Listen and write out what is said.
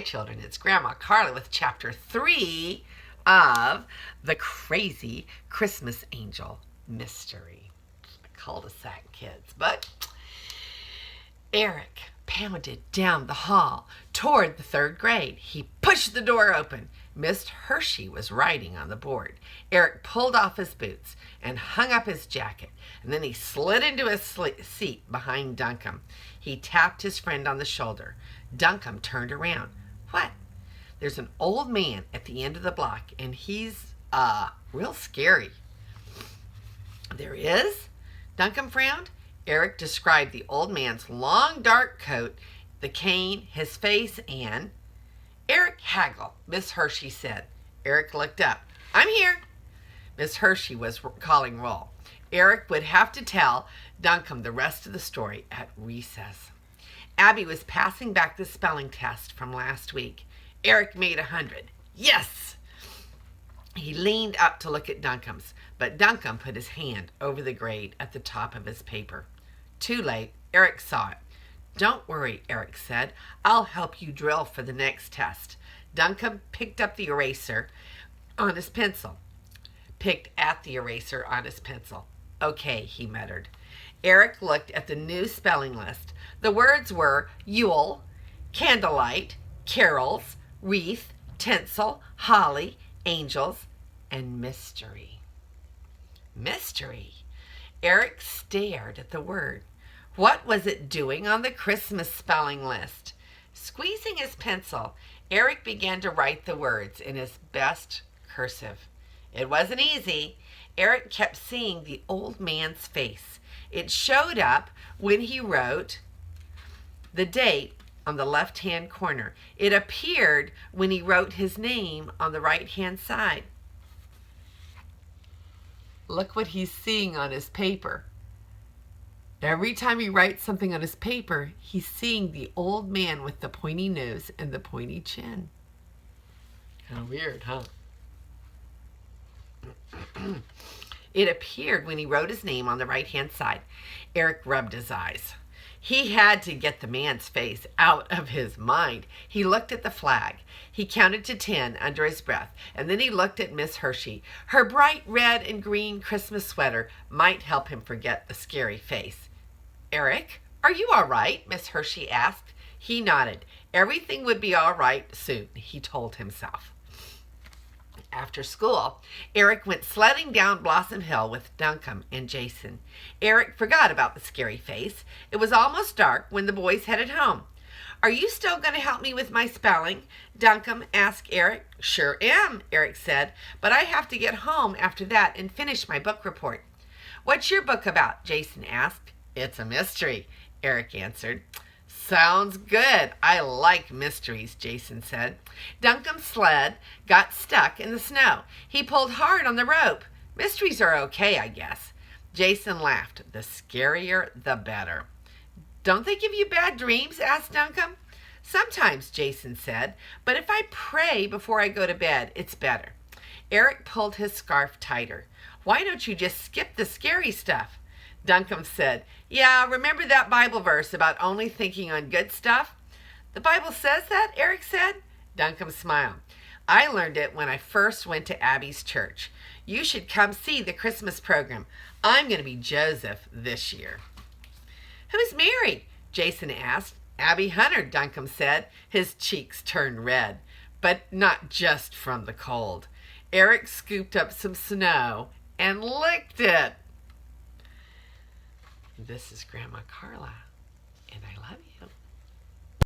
Hi, children. It's Grandma Carla with Chapter 3 of The Crazy Christmas Angel Mystery. Cul-de-sac kids. But Eric pounded down the hall toward the third grade. He pushed the door open. Miss Hershey was writing on the board. Eric pulled off his boots and hung up his jacket, and then he slid into his seat behind Duncombe. He tapped his friend on the shoulder. Duncombe turned around. What? There's an old man at the end of the block, and he's, real scary. There is? Duncombe frowned. Eric described the old man's long dark coat, the cane, his face, and... Eric Haggle, Miss Hershey said. Eric looked up. I'm here. Miss Hershey was calling roll. Eric would have to tell Duncombe the rest of the story at recess. Abby was passing back the spelling test from last week. Eric made 100. Yes! He leaned up to look at Duncombe's, but Duncombe put his hand over the grade at the top of his paper. Too late. Eric saw it. Don't worry, Eric said. I'll help you drill for the next test. Duncombe picked at the eraser on his pencil. Okay, he muttered. Eric looked at the new spelling list. The words were Yule, candlelight, carols, wreath, tinsel, holly, angels, and mystery. Mystery. Eric stared at the word. What was it doing on the Christmas spelling list? Squeezing his pencil, Eric began to write the words in his best cursive. It wasn't easy. Eric kept seeing the old man's face. It showed up when he wrote the date on the left-hand corner. It appeared when he wrote his name on the right-hand side. Look what he's seeing on his paper. Every time he writes something on his paper, he's seeing the old man with the pointy nose and the pointy chin. Kind of weird, huh? It appeared when he wrote his name on the right-hand side. Eric rubbed his eyes. He had to get the man's face out of his mind. He looked at the flag. He counted to 10 under his breath, and then he looked at Miss Hershey. Her bright red and green Christmas sweater might help him forget the scary face. Eric, are you all right? Miss Hershey asked. He nodded. Everything would be all right soon, he told himself. After school, Eric went sledding down Blossom Hill with Duncombe and Jason. Eric forgot about the scary face. It was almost dark when the boys headed home. Are you still going to help me with my spelling? Duncombe asked Eric. Sure am, Eric said, but I have to get home after that and finish my book report. What's your book about? Jason asked. It's a mystery, Eric answered. Sounds good. I like mysteries, Jason said. Duncombe's sled got stuck in the snow. He pulled hard on the rope. Mysteries are okay, I guess. Jason laughed. The scarier, the better. Don't they give you bad dreams? Asked Duncombe. Sometimes, Jason said, but if I pray before I go to bed, it's better. Eric pulled his scarf tighter. Why don't you just skip the scary stuff? Duncombe said, yeah, remember that Bible verse about only thinking on good stuff? The Bible says that, Eric said. Duncombe smiled. I learned it when I first went to Abby's church. You should come see the Christmas program. I'm going to be Joseph this year. Who's Mary? Jason asked. Abby Hunter, Duncombe said. His cheeks turned red, but not just from the cold. Eric scooped up some snow and licked it. This is Grandma Carla, and I love you.